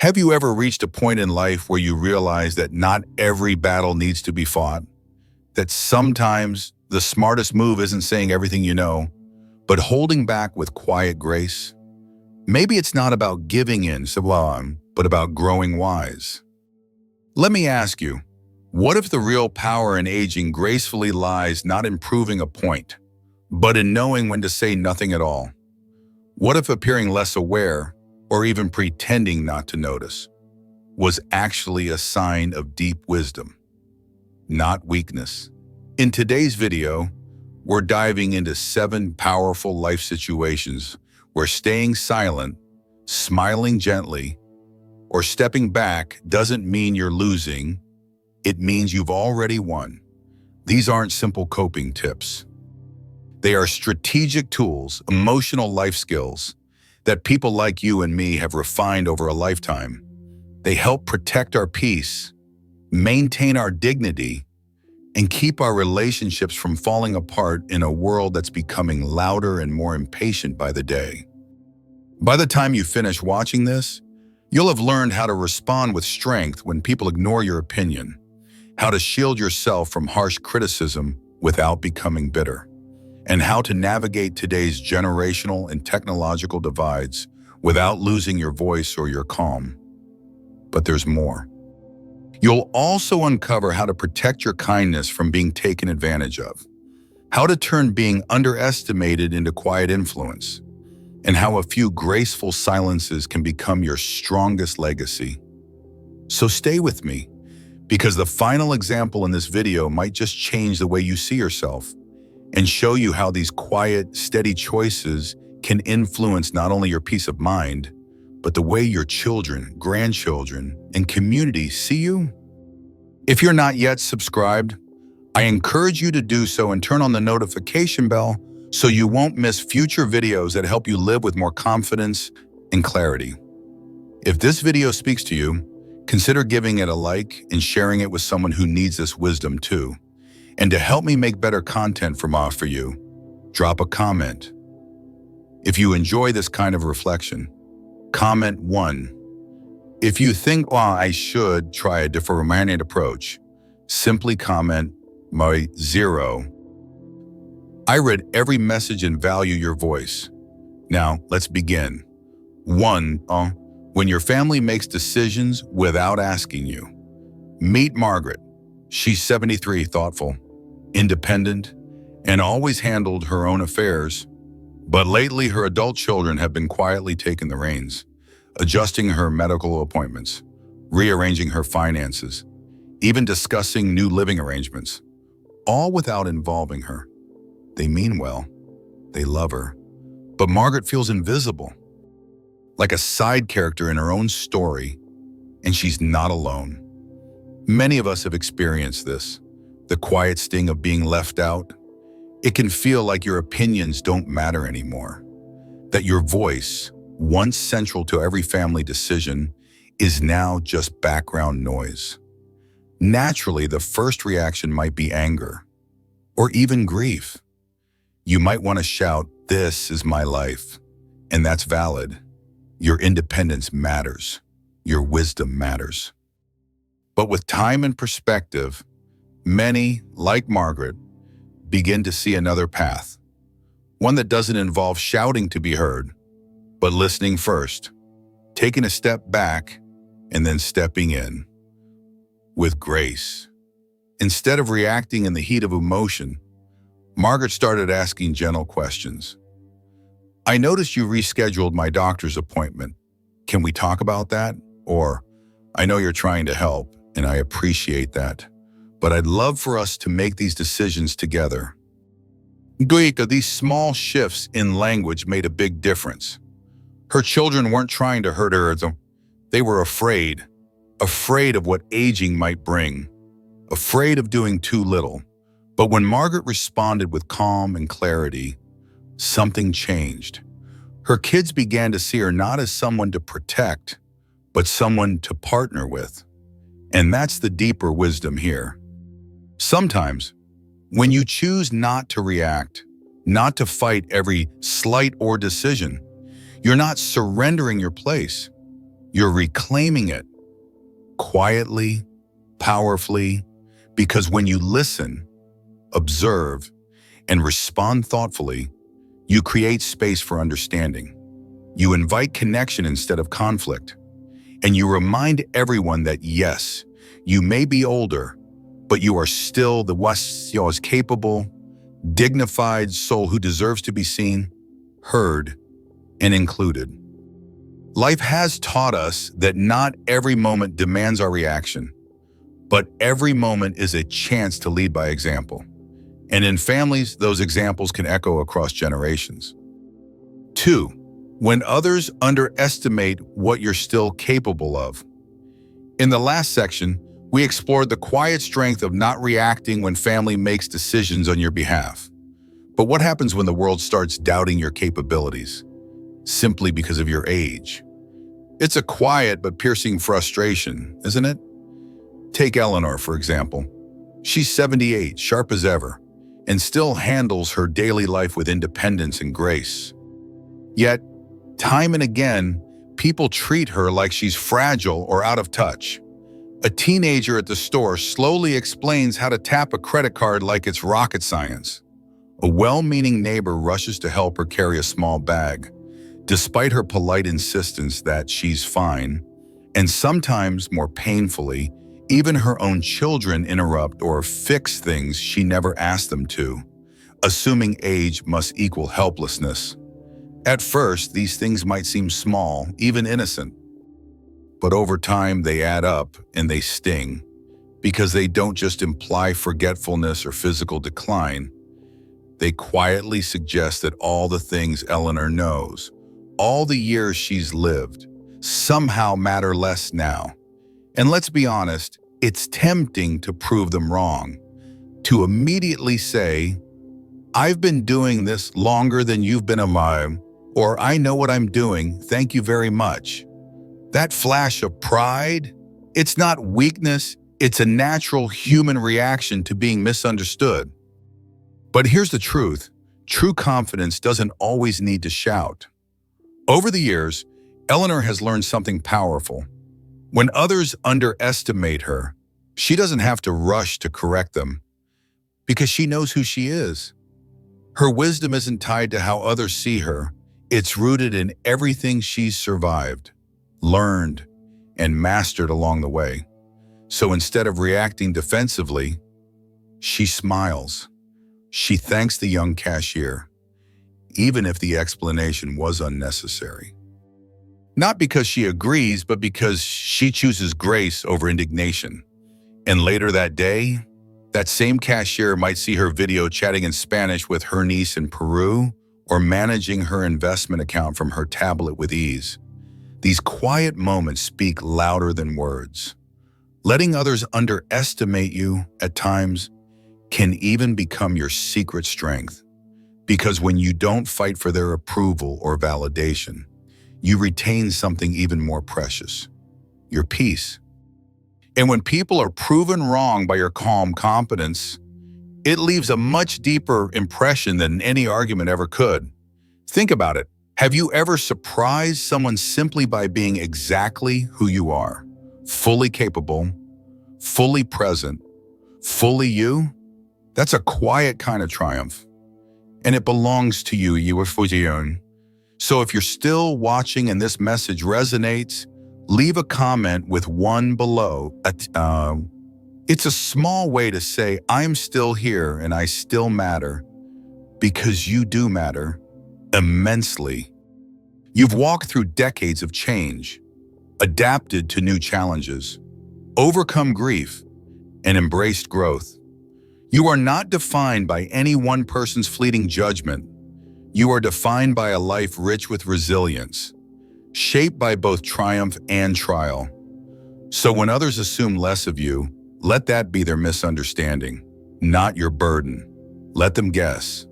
Have you ever reached a point in life where you realize that not every battle needs to be fought? That sometimes the smartest move isn't saying everything you know, but holding back with quiet grace? Maybe it's not about giving in, sublime, but about growing wise. Let me ask you, what if the real power in aging gracefully lies not in proving a point, but in knowing when to say nothing at all? What if appearing less aware, or even pretending not to notice, was actually a sign of deep wisdom, not weakness? In today's video, we're diving into 7 powerful life situations where staying silent, smiling gently, or stepping back doesn't mean you're losing, it means you've already won. These aren't simple coping tips. They are strategic tools, emotional life skills, that people like you and me have refined over a lifetime. They help protect our peace, maintain our dignity, and keep our relationships from falling apart in a world that's becoming louder and more impatient by the day. By the time you finish watching this, you'll have learned how to respond with strength when people ignore your opinion, how to shield yourself from harsh criticism without becoming bitter, and how to navigate today's generational and technological divides without losing your voice or your calm. But there's more. You'll also uncover how to protect your kindness from being taken advantage of, how to turn being underestimated into quiet influence, and how a few graceful silences can become your strongest legacy. So stay with me, because the final example in this video might just change the way you see yourself and show you how these quiet, steady choices can influence not only your peace of mind, but the way your children, grandchildren, and community see you. If you're not yet subscribed, I encourage you to do so and turn on the notification bell so you won't miss future videos that help you live with more confidence and clarity. If this video speaks to you, consider giving it a like and sharing it with someone who needs this wisdom too. And to help me make better content for you, drop a comment. If you enjoy this kind of reflection, comment 1. If you think, I should try a different romantic approach, simply comment 0. I read every message and value your voice. Now, let's begin. 1. When your family makes decisions without asking you. Meet Margaret. She's 73, thoughtful, independent, and always handled her own affairs. But lately, her adult children have been quietly taking the reins, adjusting her medical appointments, rearranging her finances, even discussing new living arrangements, all without involving her. They mean well, they love her, but Margaret feels invisible, like a side character in her own story, and she's not alone. Many of us have experienced this, the quiet sting of being left out. It can feel like your opinions don't matter anymore, that your voice, once central to every family decision, is now just background noise. Naturally, the first reaction might be anger, or even grief. You might want to shout, "This is my life," and that's valid. Your independence matters. Your wisdom matters. But with time and perspective, many, like Margaret, begin to see another path, one that doesn't involve shouting to be heard, but listening first, taking a step back, and then stepping in with grace. Instead of reacting in the heat of emotion, Margaret started asking gentle questions. "I noticed you rescheduled my doctor's appointment. Can we talk about that?" Or, "I know you're trying to help, and I appreciate that, but I'd love for us to make these decisions together." These small shifts in language made a big difference. Her children weren't trying to hurt her. They were afraid of what aging might bring, afraid of doing too little. But when Margaret responded with calm and clarity, something changed. Her kids began to see her not as someone to protect, but someone to partner with. And that's the deeper wisdom here. Sometimes, when you choose not to react, not to fight every slight or decision, you're not surrendering your place. You're reclaiming it quietly, powerfully, because when you listen, observe, and respond thoughtfully, you create space for understanding. You invite connection instead of conflict. And you remind everyone that yes, you may be older, but you are still the wisest, capable, dignified soul who deserves to be seen, heard, and included. Life has taught us that not every moment demands our reaction, but every moment is a chance to lead by example. And in families, those examples can echo across generations. 2. When others underestimate what you're still capable of. In the last section, we explored the quiet strength of not reacting when family makes decisions on your behalf. But what happens when the world starts doubting your capabilities, simply because of your age? It's a quiet but piercing frustration, isn't it? Take Eleanor, for example. She's 78, sharp as ever, and still handles her daily life with independence and grace. Yet, time and again, people treat her like she's fragile or out of touch. A teenager at the store slowly explains how to tap a credit card like it's rocket science. A well-meaning neighbor rushes to help her carry a small bag, despite her polite insistence that she's fine. And sometimes, more painfully, even her own children interrupt or fix things she never asked them to, assuming age must equal helplessness. At first, these things might seem small, even innocent. But over time, they add up and they sting, because they don't just imply forgetfulness or physical decline. They quietly suggest that all the things Eleanor knows, all the years she's lived, somehow matter less now. And let's be honest, it's tempting to prove them wrong, to immediately say, "I've been doing this longer than you've been alive," or "I know what I'm doing, thank you very much." That flash of pride, it's not weakness, it's a natural human reaction to being misunderstood. But here's the truth, true confidence doesn't always need to shout. Over the years, Eleanor has learned something powerful. When others underestimate her, she doesn't have to rush to correct them, because she knows who she is. Her wisdom isn't tied to how others see her, it's rooted in everything she's survived, learned, and mastered along the way. So instead of reacting defensively, she smiles. She thanks the young cashier, even if the explanation was unnecessary. Not because she agrees, but because she chooses grace over indignation. And later that day, that same cashier might see her video chatting in Spanish with her niece in Peru, or managing her investment account from her tablet with ease. These quiet moments speak louder than words. Letting others underestimate you at times can even become your secret strength. Because when you don't fight for their approval or validation, you retain something even more precious, your peace. And when people are proven wrong by your calm competence, it leaves a much deeper impression than any argument ever could. Think about it. Have you ever surprised someone simply by being exactly who you are? Fully capable, fully present, fully you? That's a quiet kind of triumph. And it belongs to you, you are Fujian. So if you're still watching and this message resonates, leave a comment with one below. It's a small way to say, I'm still here and I still matter, because you do matter immensely. You've walked through decades of change, adapted to new challenges, overcome grief, and embraced growth. You are not defined by any one person's fleeting judgment. You are defined by a life rich with resilience, shaped by both triumph and trial. So when others assume less of you, let that be their misunderstanding, not your burden. Let them guess,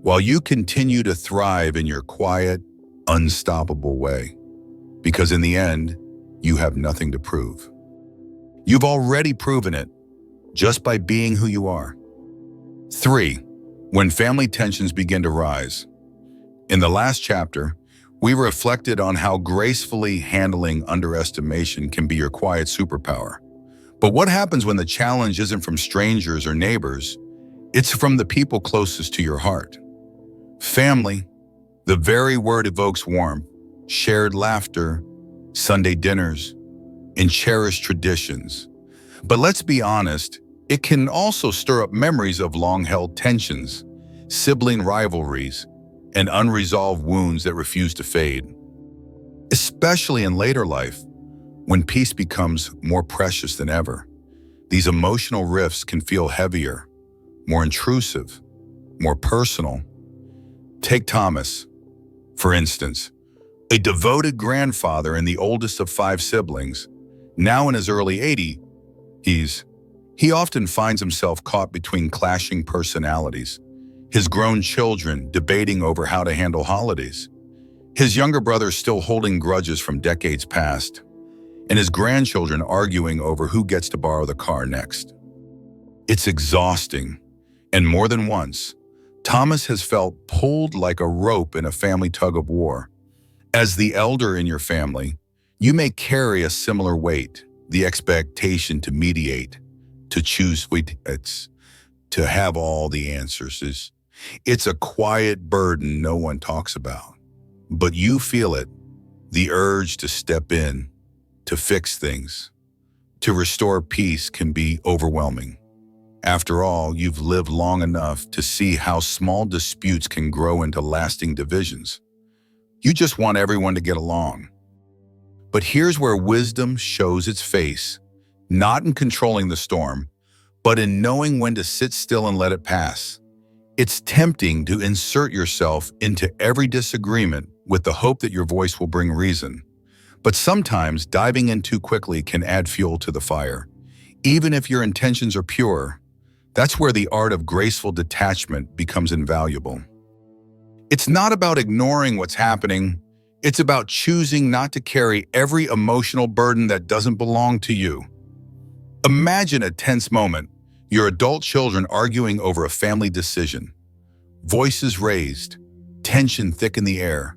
while you continue to thrive in your quiet, unstoppable way. Because in the end, you have nothing to prove. You've already proven it, just by being who you are. 3. When family tensions begin to rise. In the last chapter, We reflected on how gracefully handling underestimation can be your quiet superpower. But what happens when the challenge isn't from strangers or neighbors? It's from the people closest to your heart. Family, the very word evokes warmth, shared laughter, Sunday dinners, and cherished traditions. But let's be honest, it can also stir up memories of long-held tensions, sibling rivalries, and unresolved wounds that refuse to fade. Especially in later life, when peace becomes more precious than ever, these emotional rifts can feel heavier, more intrusive, more personal. Take Thomas, for instance, a devoted grandfather and the oldest of 5 siblings. Now in his early 80s, he often finds himself caught between clashing personalities, his grown children debating over how to handle holidays, his younger brother still holding grudges from decades past, and his grandchildren arguing over who gets to borrow the car next. It's exhausting, and more than once, Thomas has felt pulled like a rope in a family tug-of-war. As the elder in your family, you may carry a similar weight, the expectation to mediate, to choose, to have all the answers. It's a quiet burden no one talks about, but you feel it, the urge to step in, to fix things, to restore peace can be overwhelming. After all, you've lived long enough to see how small disputes can grow into lasting divisions. You just want everyone to get along. But here's where wisdom shows its face, not in controlling the storm, but in knowing when to sit still and let it pass. It's tempting to insert yourself into every disagreement with the hope that your voice will bring reason. But sometimes diving in too quickly can add fuel to the fire. Even if your intentions are pure, that's where the art of graceful detachment becomes invaluable. It's not about ignoring what's happening. It's about choosing not to carry every emotional burden that doesn't belong to you. Imagine a tense moment, your adult children arguing over a family decision. Voices raised, tension thick in the air.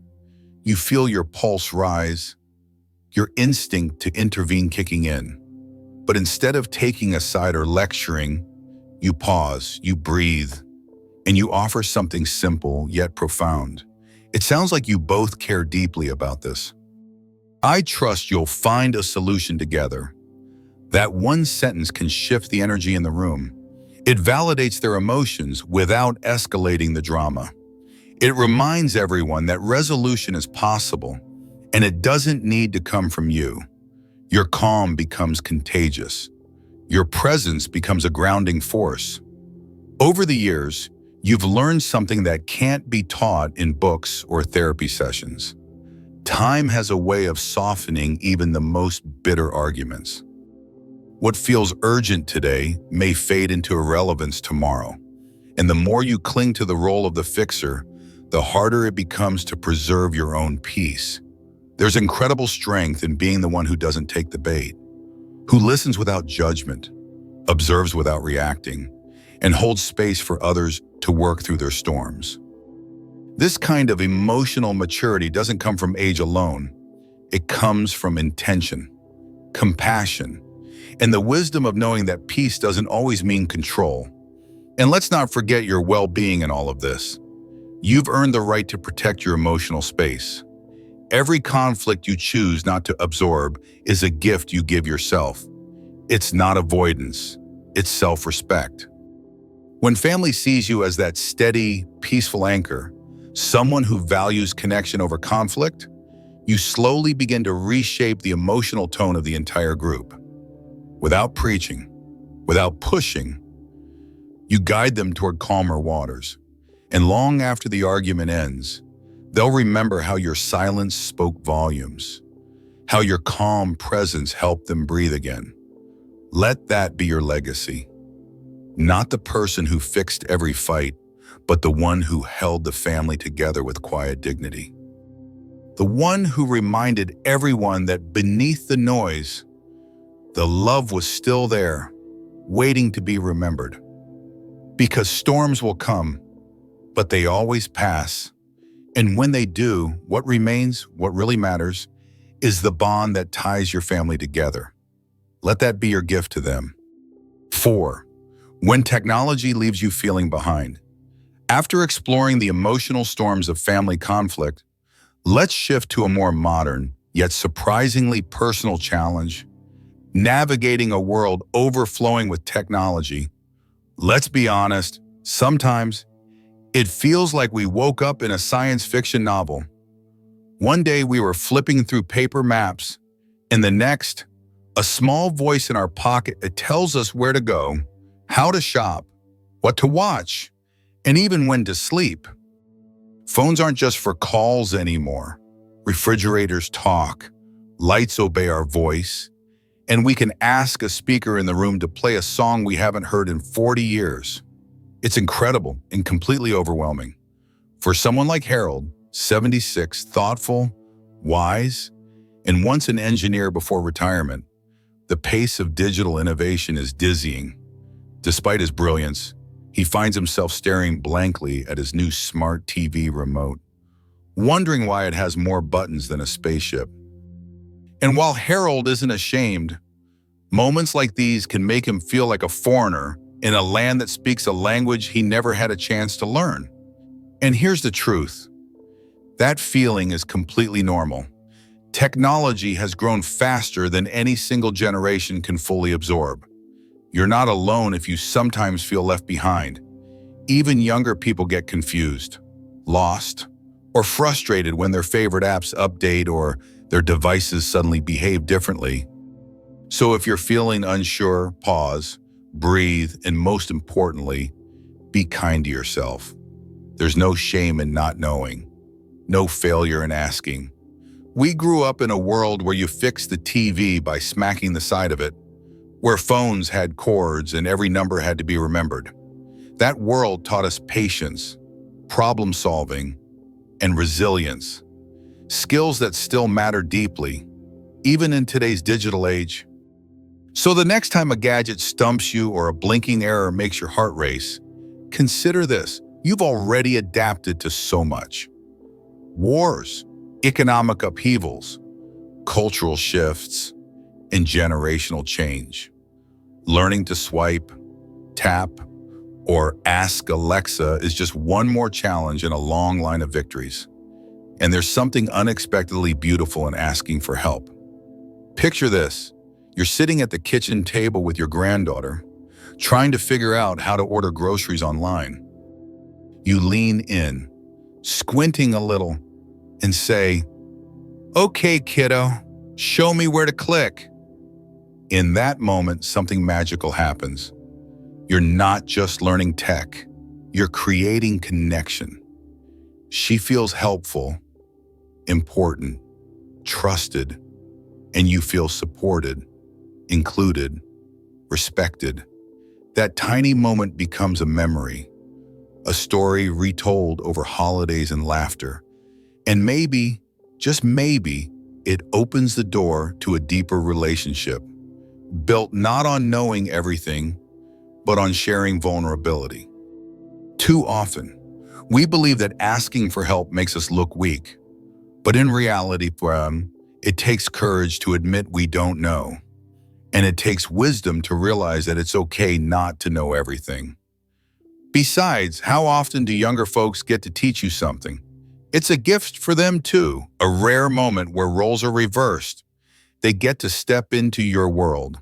You feel your pulse rise, your instinct to intervene kicking in. But instead of taking a side or lecturing, you pause, you breathe, and you offer something simple yet profound. It sounds like you both care deeply about this. I trust you'll find a solution together. That one sentence can shift the energy in the room. It validates their emotions without escalating the drama. It reminds everyone that resolution is possible, and it doesn't need to come from you. Your calm becomes contagious. Your presence becomes a grounding force. Over the years, you've learned something that can't be taught in books or therapy sessions. Time has a way of softening even the most bitter arguments. What feels urgent today may fade into irrelevance tomorrow. And the more you cling to the role of the fixer, the harder it becomes to preserve your own peace. There's incredible strength in being the one who doesn't take the bait, who listens without judgment, observes without reacting, and holds space for others to work through their storms. This kind of emotional maturity doesn't come from age alone. It comes from intention, compassion, and the wisdom of knowing that peace doesn't always mean control. And let's not forget your well-being in all of this. You've earned the right to protect your emotional space. Every conflict you choose not to absorb is a gift you give yourself. It's not avoidance, it's self-respect. When family sees you as that steady, peaceful anchor, someone who values connection over conflict, you slowly begin to reshape the emotional tone of the entire group. Without preaching, without pushing, you guide them toward calmer waters. And long after the argument ends, they'll remember how your silence spoke volumes, how your calm presence helped them breathe again. Let that be your legacy. Not the person who fixed every fight, but the one who held the family together with quiet dignity. The one who reminded everyone that beneath the noise, the love was still there, waiting to be remembered. Because storms will come, but they always pass, And when they do, what remains, what really matters, is the bond that ties your family together. Let that be your gift to them. 4. When technology leaves you feeling behind. After exploring the emotional storms of family conflict, let's shift to a more modern, yet surprisingly personal challenge: navigating a world overflowing with technology. Let's be honest, sometimes it feels like we woke up in a science fiction novel. One day we were flipping through paper maps, and the next, a small voice in our pocket that tells us where to go, how to shop, what to watch, and even when to sleep. Phones aren't just for calls anymore. Refrigerators talk, lights obey our voice, and we can ask a speaker in the room to play a song we haven't heard in 40 years. It's incredible and completely overwhelming. For someone like Harold, 76, thoughtful, wise, and once an engineer before retirement, the pace of digital innovation is dizzying. Despite his brilliance, he finds himself staring blankly at his new smart TV remote, wondering why it has more buttons than a spaceship. And while Harold isn't ashamed, moments like these can make him feel like a foreigner in a land that speaks a language he never had a chance to learn. And here's the truth: that feeling is completely normal. Technology has grown faster than any single generation can fully absorb. You're not alone if you sometimes feel left behind. Even younger people get confused, lost, or frustrated when their favorite apps update or their devices suddenly behave differently. So if you're feeling unsure, pause, breathe, and most importantly, be kind to yourself. There's no shame in not knowing, no failure in asking. We grew up in a world where you fixed the TV by smacking the side of it, where phones had cords and every number had to be remembered. That world taught us patience, problem solving, and resilience, skills that still matter deeply, even in today's digital age. So the next time a gadget stumps you or a blinking error makes your heart race, consider this: you've already adapted to so much. Wars, economic upheavals, cultural shifts, and generational change. Learning to swipe, tap, or ask Alexa is just one more challenge in a long line of victories. And there's something unexpectedly beautiful in asking for help. Picture this: you're sitting at the kitchen table with your granddaughter, trying to figure out how to order groceries online. You lean in, squinting a little, and say, "Okay, kiddo, show me where to click." In that moment, something magical happens. You're not just learning tech, you're creating connection. She feels helpful, important, trusted, and you feel supported, included, respected. That tiny moment becomes a memory, a story retold over holidays and laughter. And maybe, just maybe, it opens the door to a deeper relationship, built not on knowing everything, but on sharing vulnerability. Too often, we believe that asking for help makes us look weak. But in reality, it takes courage to admit we don't know. And it takes wisdom to realize that it's okay not to know everything. Besides, how often do younger folks get to teach you something? It's a gift for them too, a rare moment where roles are reversed. They get to step into your world,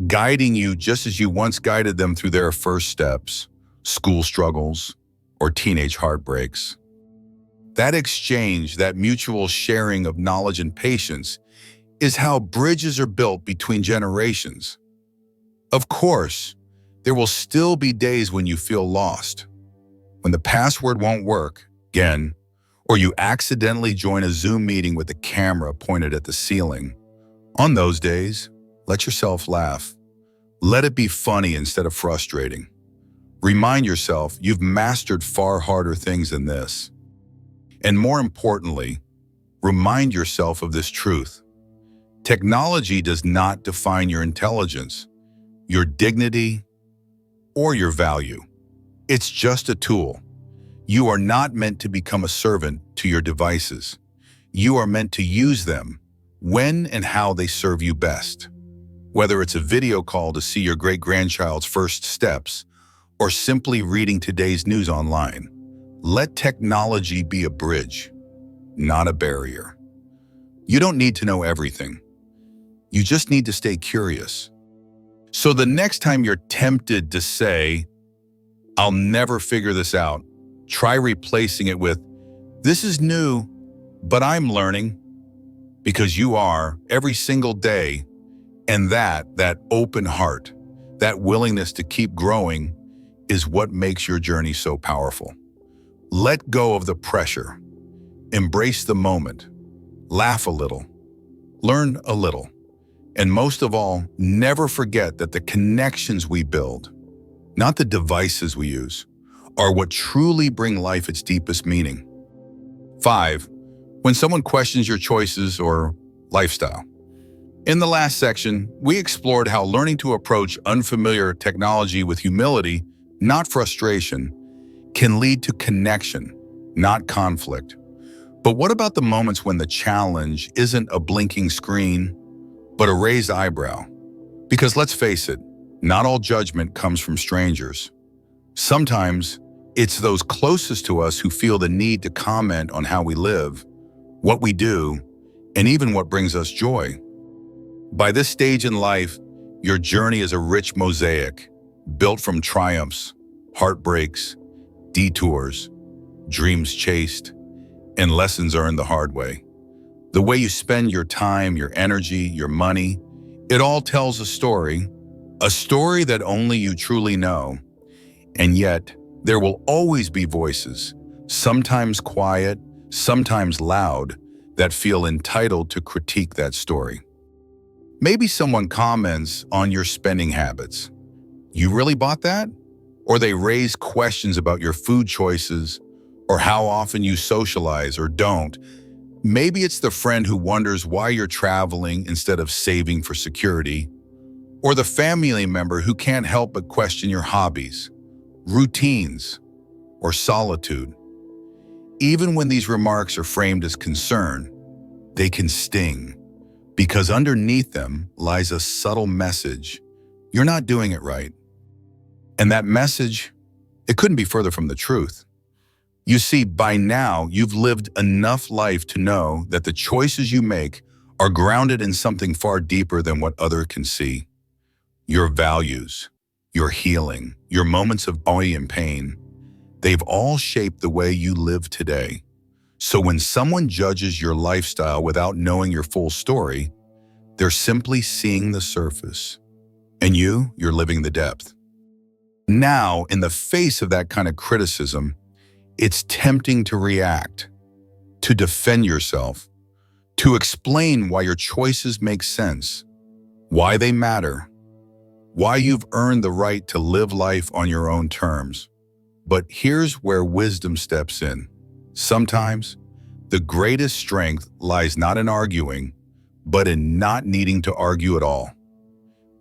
guiding you just as you once guided them through their first steps, school struggles, or teenage heartbreaks. That exchange, that mutual sharing of knowledge and patience, is how bridges are built between generations. Of course, there will still be days when you feel lost, when the password won't work again, or you accidentally join a Zoom meeting with the camera pointed at the ceiling. On those days, let yourself laugh. Let it be funny instead of frustrating. Remind yourself you've mastered far harder things than this. And more importantly, remind yourself of this truth: technology does not define your intelligence, your dignity, or your value. It's just a tool. You are not meant to become a servant to your devices. You are meant to use them when and how they serve you best. Whether it's a video call to see your great-grandchild's first steps or simply reading today's news online, let technology be a bridge, not a barrier. You don't need to know everything. You just need to stay curious. So the next time you're tempted to say, "I'll never figure this out," try replacing it with, "This is new, but I'm learning," because you are every single day. And that open heart, that willingness to keep growing is what makes your journey so powerful. Let go of the pressure. Embrace the moment. Laugh a little. Learn a little. And most of all, never forget that the connections we build, not the devices we use, are what truly bring life its deepest meaning. 5. When someone questions your choices or lifestyle. In the last section, we explored how learning to approach unfamiliar technology with humility, not frustration, can lead to connection, not conflict. But what about the moments when the challenge isn't a blinking screen, but a raised eyebrow? Because let's face it, not all judgment comes from strangers. Sometimes it's those closest to us who feel the need to comment on how we live, what we do, and even what brings us joy. By this stage in life, your journey is a rich mosaic, built from triumphs, heartbreaks, detours, dreams chased, and lessons earned the hard way. The way you spend your time, your energy, your money, it all tells a story that only you truly know. And yet, there will always be voices, sometimes quiet, sometimes loud, that feel entitled to critique that story. Maybe someone comments on your spending habits. You really bought that? Or they raise questions about your food choices or how often you socialize or don't. Maybe it's the friend who wonders why you're traveling instead of saving for security, or the family member who can't help but question your hobbies, routines, or solitude. Even when these remarks are framed as concern, they can sting. Because underneath them lies a subtle message: you're not doing it right. And that message, it couldn't be further from the truth. You see, by now, you've lived enough life to know that the choices you make are grounded in something far deeper than what others can see. Your values, your healing, your moments of joy and pain, they've all shaped the way you live today. So when someone judges your lifestyle without knowing your full story, they're simply seeing the surface. And you're living the depth. Now, in the face of that kind of criticism, it's tempting to react, to defend yourself, to explain why your choices make sense, why they matter, why you've earned the right to live life on your own terms. But here's where wisdom steps in. Sometimes, the greatest strength lies not in arguing, but in not needing to argue at all.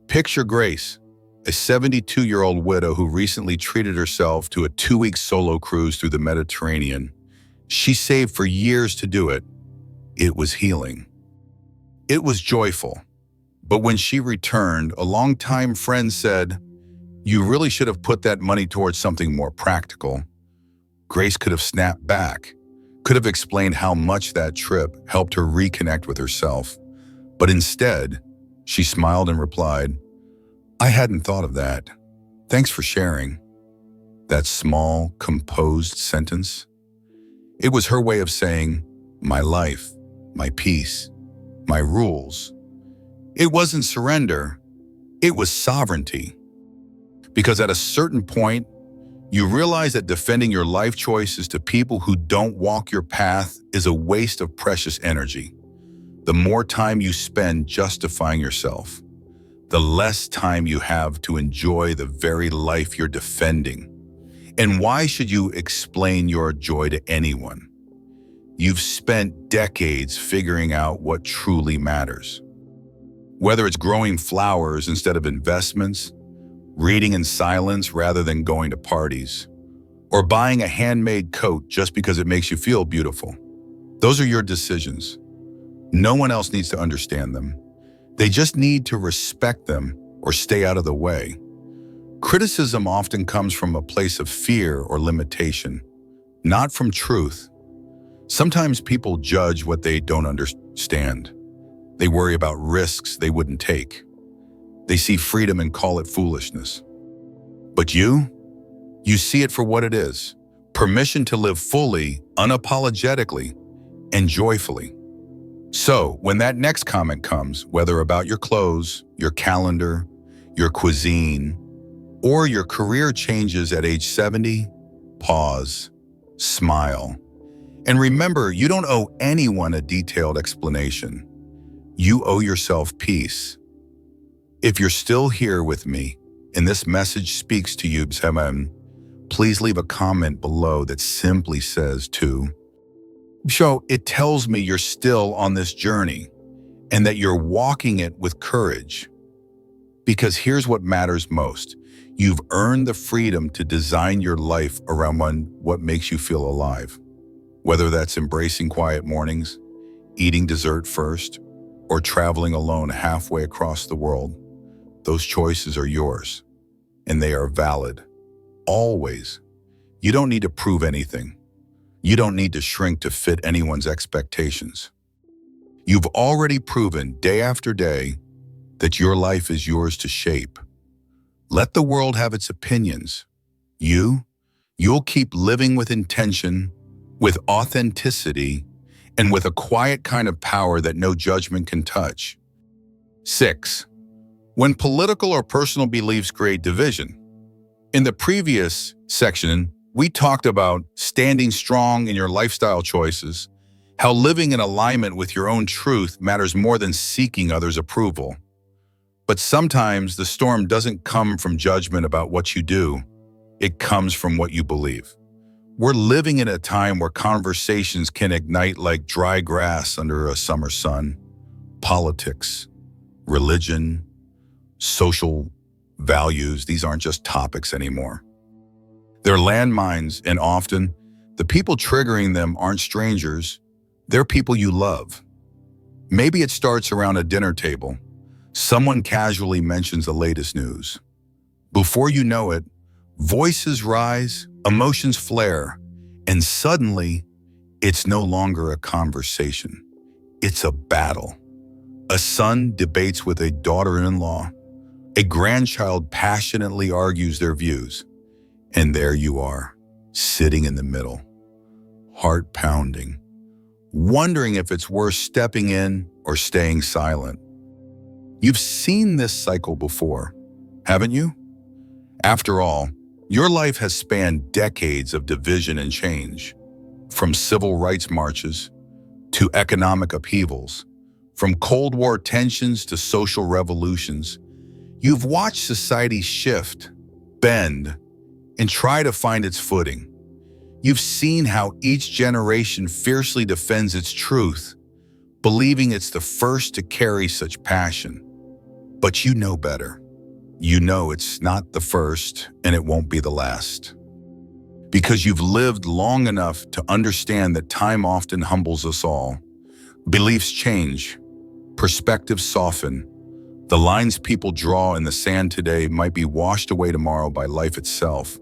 Picture Grace, a 72-year-old widow who recently treated herself to a 2-week solo cruise through the Mediterranean. She saved for years to do it. It was healing. It was joyful. But when she returned, a longtime friend said, "You really should have put that money towards something more practical." Grace could have snapped back, could have explained how much that trip helped her reconnect with herself. But instead, she smiled and replied, "I hadn't thought of that. Thanks for sharing." That small, composed sentence, it was her way of saying, my life, my peace, my rules. It wasn't surrender, it was sovereignty. Because at a certain point, you realize that defending your life choices to people who don't walk your path is a waste of precious energy. The more time you spend justifying yourself, the less time you have to enjoy the very life you're defending. And why should you explain your joy to anyone? You've spent decades figuring out what truly matters. Whether it's growing flowers instead of investments, reading in silence rather than going to parties, or buying a handmade coat just because it makes you feel beautiful. Those are your decisions. No one else needs to understand them. They just need to respect them or stay out of the way. Criticism often comes from a place of fear or limitation, not from truth. Sometimes people judge what they don't understand. They worry about risks they wouldn't take. They see freedom and call it foolishness. But you see it for what it is. Permission to live fully, unapologetically, and joyfully. So, when that next comment comes, whether about your clothes, your calendar, your cuisine, or your career changes at age 70, pause, smile. And remember, you don't owe anyone a detailed explanation. You owe yourself peace. If you're still here with me, and this message speaks to you, please leave a comment below that simply says So it tells me you're still on this journey and that you're walking it with courage. Because here's what matters most. You've earned the freedom to design your life around what makes you feel alive. Whether that's embracing quiet mornings, eating dessert first, or traveling alone halfway across the world, those choices are yours, and they are valid. Always. You don't need to prove anything. You don't need to shrink to fit anyone's expectations. You've already proven day after day that your life is yours to shape. Let the world have its opinions. You'll keep living with intention, with authenticity, and with a quiet kind of power that no judgment can touch. 6. When political or personal beliefs create division. In the previous section, we talked about standing strong in your lifestyle choices, how living in alignment with your own truth matters more than seeking others' approval. But sometimes the storm doesn't come from judgment about what you do. It comes from what you believe. We're living in a time where conversations can ignite like dry grass under a summer sun. Politics, religion, social values, these aren't just topics anymore. They're landmines, and often the people triggering them aren't strangers. They're people you love. Maybe it starts around a dinner table. Someone casually mentions the latest news. Before you know it, voices rise, emotions flare, and suddenly, it's no longer a conversation. It's a battle. A son debates with a daughter-in-law. A grandchild passionately argues their views. And there you are, sitting in the middle, heart pounding, wondering if it's worth stepping in or staying silent. You've seen this cycle before, haven't you? After all, your life has spanned decades of division and change, from civil rights marches to economic upheavals, from Cold War tensions to social revolutions. You've watched society shift, bend, and try to find its footing. You've seen how each generation fiercely defends its truth, believing it's the first to carry such passion. But you know better. You know it's not the first, and it won't be the last. Because you've lived long enough to understand that time often humbles us all. Beliefs change, perspectives soften. The lines people draw in the sand today might be washed away tomorrow by life itself.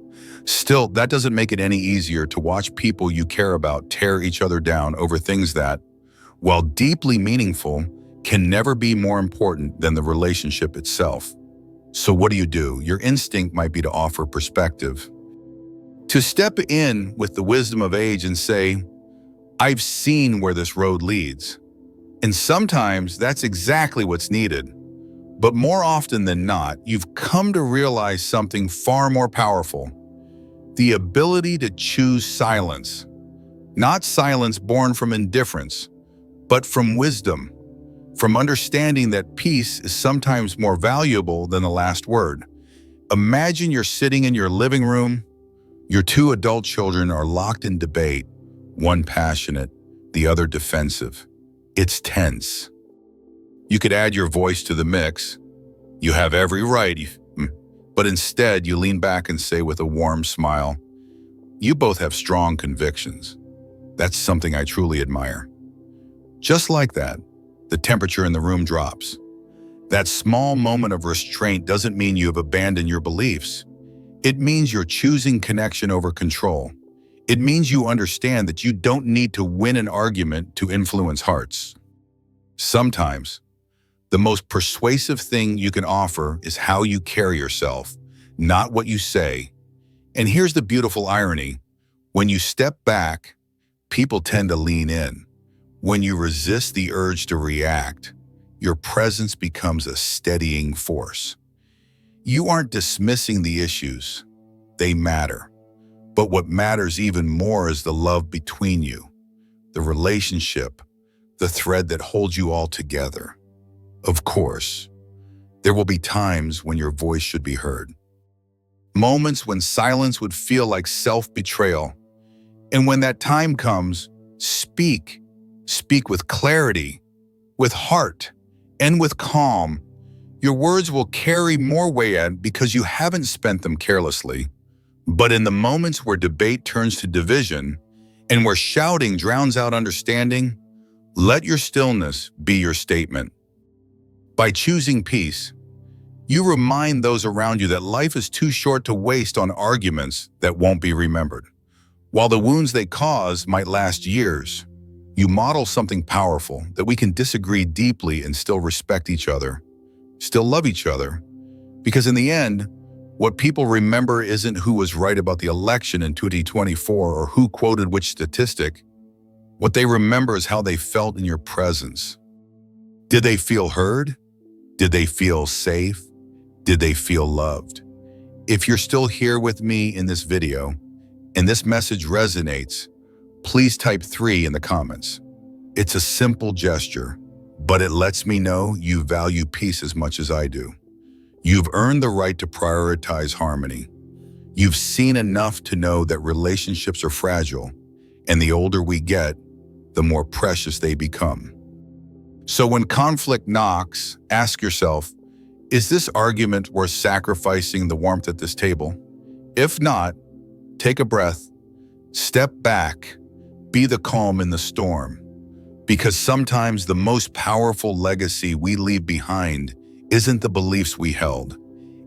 Still, that doesn't make it any easier to watch people you care about tear each other down over things that, while deeply meaningful, can never be more important than the relationship itself. So what do? Your instinct might be to offer perspective. To step in with the wisdom of age and say, I've seen where this road leads. And sometimes that's exactly what's needed. But more often than not, you've come to realize something far more powerful. The ability to choose silence. Not silence born from indifference, but from wisdom. From understanding that peace is sometimes more valuable than the last word. Imagine you're sitting in your living room. Your two adult children are locked in debate, one passionate, the other defensive. It's tense. You could add your voice to the mix. You have every right, but instead you lean back and say with a warm smile, You both have strong convictions. That's something I truly admire. Just like that, the temperature in the room drops. That small moment of restraint doesn't mean you have abandoned your beliefs. It means you're choosing connection over control. It means you understand that you don't need to win an argument to influence hearts. Sometimes, the most persuasive thing you can offer is how you carry yourself, not what you say. And here's the beautiful irony. When you step back, people tend to lean in. When you resist the urge to react, your presence becomes a steadying force. You aren't dismissing the issues. They matter. But what matters even more is the love between you, the relationship, the thread that holds you all together. Of course, there will be times when your voice should be heard. Moments when silence would feel like self-betrayal. And when that time comes, speak. Speak with clarity, with heart, and with calm. Your words will carry more weight because you haven't spent them carelessly. But in the moments where debate turns to division and where shouting drowns out understanding, let your stillness be your statement. By choosing peace, you remind those around you that life is too short to waste on arguments that won't be remembered. While the wounds they cause might last years, you model something powerful, that we can disagree deeply and still respect each other, still love each other. Because in the end, what people remember isn't who was right about the election in 2024 or who quoted which statistic. What they remember is how they felt in your presence. Did they feel heard? Did they feel safe? Did they feel loved? If you're still here with me in this video and this message resonates, please type 3 in the comments. It's a simple gesture, but it lets me know you value peace as much as I do. You've earned the right to prioritize harmony. You've seen enough to know that relationships are fragile, and the older we get, the more precious they become. So when conflict knocks, ask yourself, is this argument worth sacrificing the warmth at this table? If not, take a breath, step back, be the calm in the storm. Because sometimes the most powerful legacy we leave behind isn't the beliefs we held.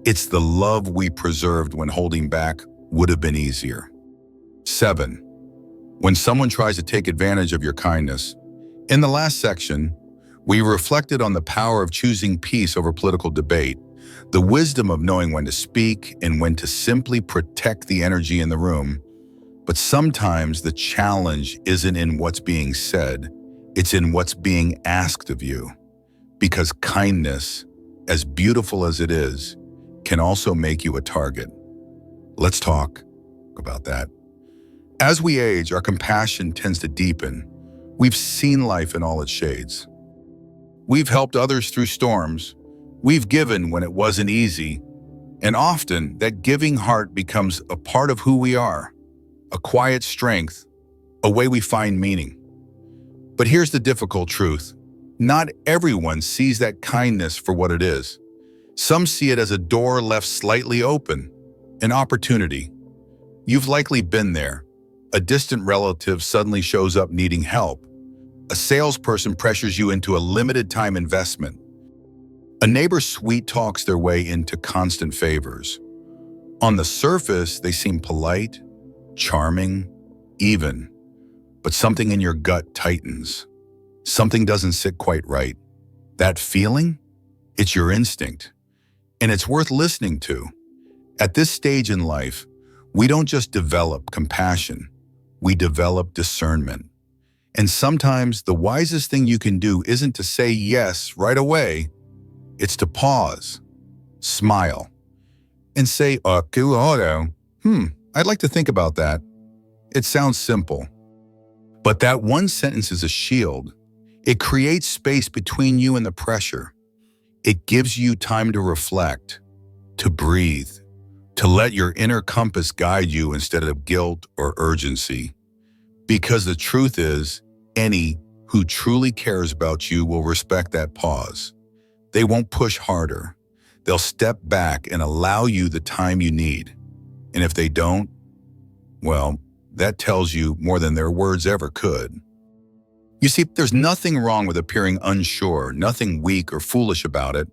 It's the love we preserved when holding back would have been easier. 7. When someone tries to take advantage of your kindness. In the last section, we reflected on the power of choosing peace over political debate, the wisdom of knowing when to speak and when to simply protect the energy in the room. But sometimes the challenge isn't in what's being said, it's in what's being asked of you. Because kindness, as beautiful as it is, can also make you a target. Let's talk about that. As we age, our compassion tends to deepen. We've seen life in all its shades. We've helped others through storms. We've given when it wasn't easy. And often, that giving heart becomes a part of who we are. A quiet strength, a way we find meaning. But here's the difficult truth. Not everyone sees that kindness for what it is. Some see it as a door left slightly open, an opportunity. You've likely been there. A distant relative suddenly shows up needing help. A salesperson pressures you into a limited time investment. A neighbor sweet talks their way into constant favors. On the surface, they seem polite, charming, even, but something in your gut tightens. Something doesn't sit quite right. That feeling? It's your instinct, and it's worth listening to. At this stage in life, we don't just develop compassion, we develop discernment. And sometimes the wisest thing you can do isn't to say yes right away, it's to pause, smile, and say, I'd like to think about that. It sounds simple, but that one sentence is a shield. It creates space between you and the pressure. It gives you time to reflect, to breathe, to let your inner compass guide you instead of guilt or urgency. Because the truth is, any who truly cares about you will respect that pause. They won't push harder. They'll step back and allow you the time you need. And if they don't, Well, that tells you more than their words ever could. You see, there's nothing wrong with appearing unsure, nothing weak or foolish about it.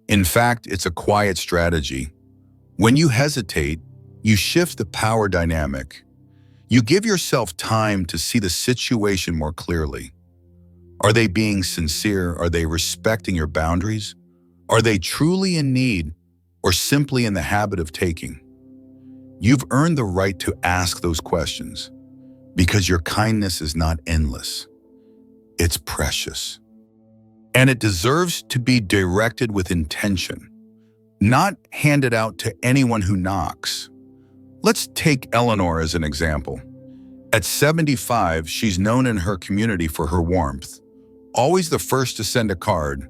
In fact, it's a quiet strategy. When you hesitate, you shift the power dynamic. You give yourself time to see the situation more clearly. Are they being sincere? Are they respecting your boundaries? Are they truly in need or simply in the habit of taking? You've earned the right to ask those questions because your kindness is not endless. It's precious. And it deserves to be directed with intention, not handed out to anyone who knocks. Let's take Eleanor as an example. At 75, she's known in her community for her warmth, always the first to send a card,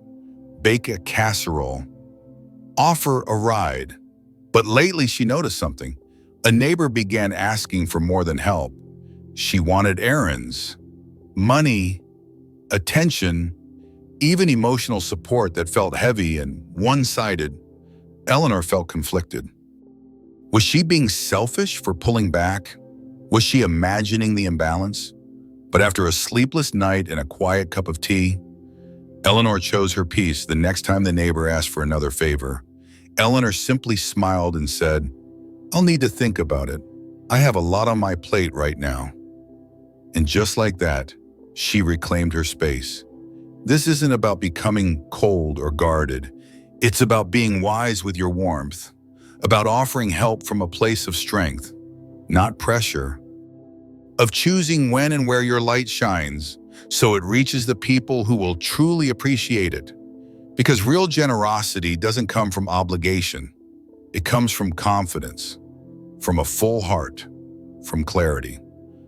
bake a casserole, offer a ride. But lately she noticed something. A neighbor began asking for more than help. She wanted errands, money, attention, even emotional support that felt heavy and one-sided. Eleanor felt conflicted. Was she being selfish for pulling back? Was she imagining the imbalance? But after a sleepless night and a quiet cup of tea, Eleanor chose her peace the next time the neighbor asked for another favor. Eleanor simply smiled and said, "I'll need to think about it. I have a lot on my plate right now." And just like that, she reclaimed her space. This isn't about becoming cold or guarded. It's about being wise with your warmth, about offering help from a place of strength, not pressure, of choosing when and where your light shines so it reaches the people who will truly appreciate it. Because real generosity doesn't come from obligation. It comes from confidence, from a full heart, from clarity.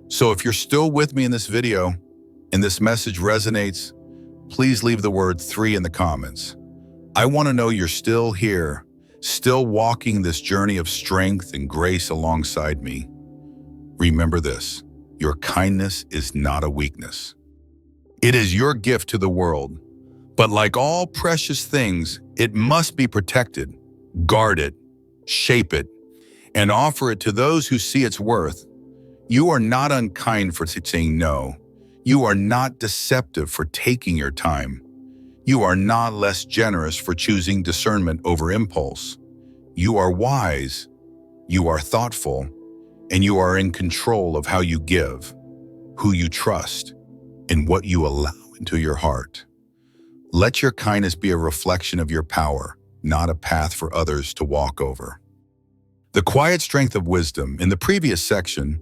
So if you're still with me in this video and this message resonates, please leave the word 3 in the comments. I want to know you're still here, still walking this journey of strength and grace alongside me. Remember this, your kindness is not a weakness. It is your gift to the world. But like all precious things, it must be protected, guard it, shape it, and offer it to those who see its worth. You are not unkind for saying no. You are not deceptive for taking your time. You are not less generous for choosing discernment over impulse. You are wise, you are thoughtful, and you are in control of how you give, who you trust, and what you allow into your heart. Let your kindness be a reflection of your power, not a path for others to walk over. The quiet strength of wisdom. In the previous section,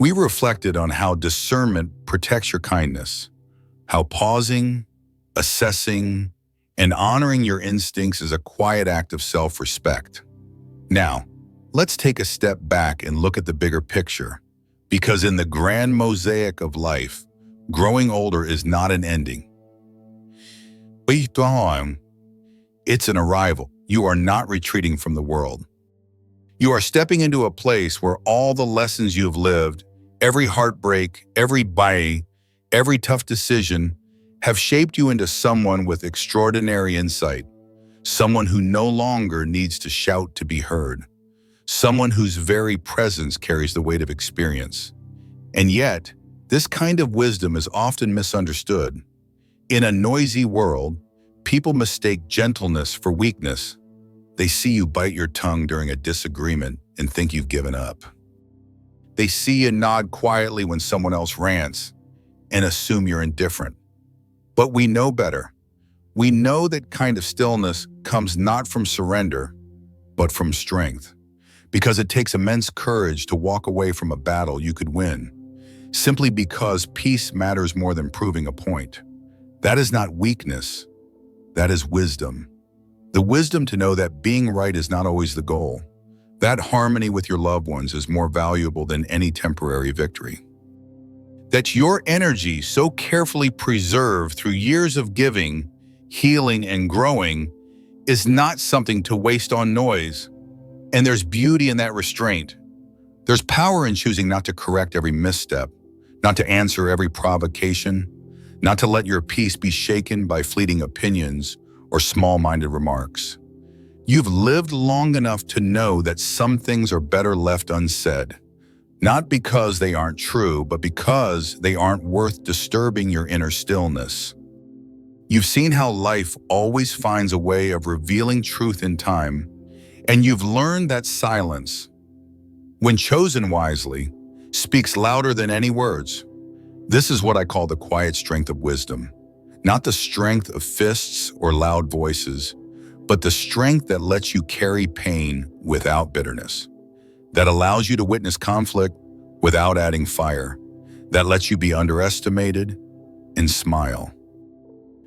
we reflected on how discernment protects your kindness, how pausing, assessing, and honoring your instincts is a quiet act of self-respect. Now, let's take a step back and look at the bigger picture, because in the grand mosaic of life, growing older is not an ending. It's an arrival. You are not retreating from the world. You are stepping into a place where all the lessons you've lived, every heartbreak, every bite, every tough decision, have shaped you into someone with extraordinary insight, someone who no longer needs to shout to be heard, someone whose very presence carries the weight of experience. And yet, this kind of wisdom is often misunderstood. In a noisy world, people mistake gentleness for weakness. They see you bite your tongue during a disagreement and think you've given up. They see you nod quietly when someone else rants and assume you're indifferent. But we know better. We know that kind of stillness comes not from surrender, but from strength. Because it takes immense courage to walk away from a battle you could win, simply because peace matters more than proving a point. That is not weakness, that is wisdom. The wisdom to know that being right is not always the goal. That harmony with your loved ones is more valuable than any temporary victory. That your energy, so carefully preserved through years of giving, healing, and growing, is not something to waste on noise. And there's beauty in that restraint. There's power in choosing not to correct every misstep, not to answer every provocation, not to let your peace be shaken by fleeting opinions or small-minded remarks. You've lived long enough to know that some things are better left unsaid, Not because they aren't true, but because they aren't worth disturbing your inner stillness. You've seen how life always finds a way of revealing truth in time, and you've learned that silence, when chosen wisely, speaks louder than any words. This is what I call the quiet strength of wisdom. Not the strength of fists or loud voices, but the strength that lets you carry pain without bitterness, that allows you to witness conflict without adding fire, that lets you be underestimated and smile,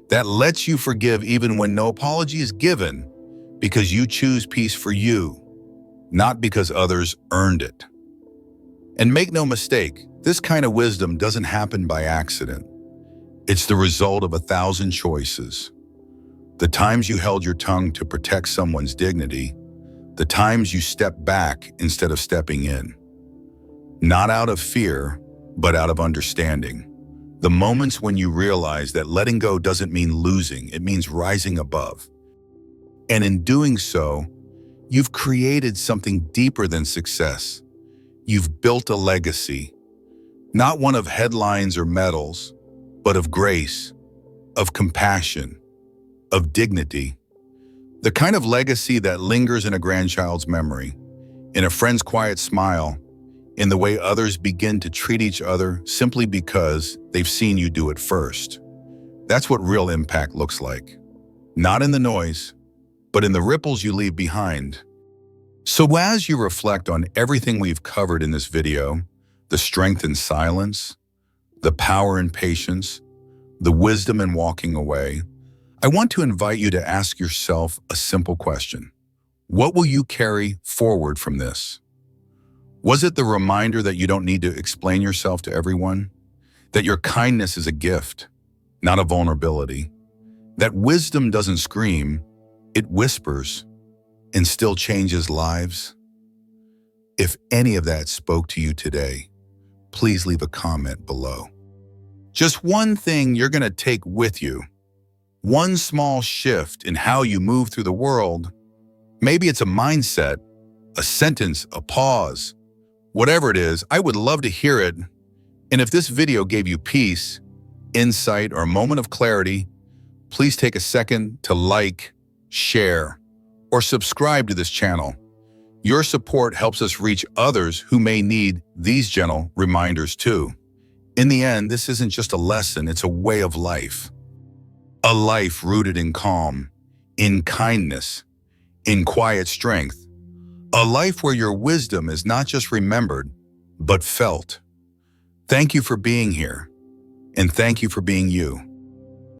that lets you forgive even when no apology is given, because you choose peace for you, not because others earned it. And make no mistake, this kind of wisdom doesn't happen by accident. It's the result of 1,000 choices. The times you held your tongue to protect someone's dignity, the times you stepped back instead of stepping in. Not out of fear, but out of understanding. The moments when you realize that letting go doesn't mean losing, it means rising above. And in doing so, you've created something deeper than success. You've built a legacy, not one of headlines or medals, but of grace, of compassion, of dignity. The kind of legacy that lingers in a grandchild's memory, in a friend's quiet smile, in the way others begin to treat each other simply because they've seen you do it first. That's what real impact looks like. Not in the noise, but in the ripples you leave behind. So as you reflect on everything we've covered in this video, the strength in silence, the power in patience, the wisdom in walking away, I want to invite you to ask yourself a simple question. What will you carry forward from this? Was it the reminder that you don't need to explain yourself to everyone? That your kindness is a gift, not a vulnerability? That wisdom doesn't scream, it whispers and still changes lives? If any of that spoke to you today, please leave a comment below. Just one thing you're going to take with you, one small shift in how you move through the world. Maybe it's a mindset, a sentence, a pause. Whatever it is, I would love to hear it. And if this video gave you peace, insight, or a moment of clarity, please take a second to like, share, or subscribe to this channel. Your support helps us reach others who may need these gentle reminders too. In the end, this isn't just a lesson, it's a way of life. A life rooted in calm, in kindness, in quiet strength. A life where your wisdom is not just remembered, but felt. Thank you for being here, and thank you for being you.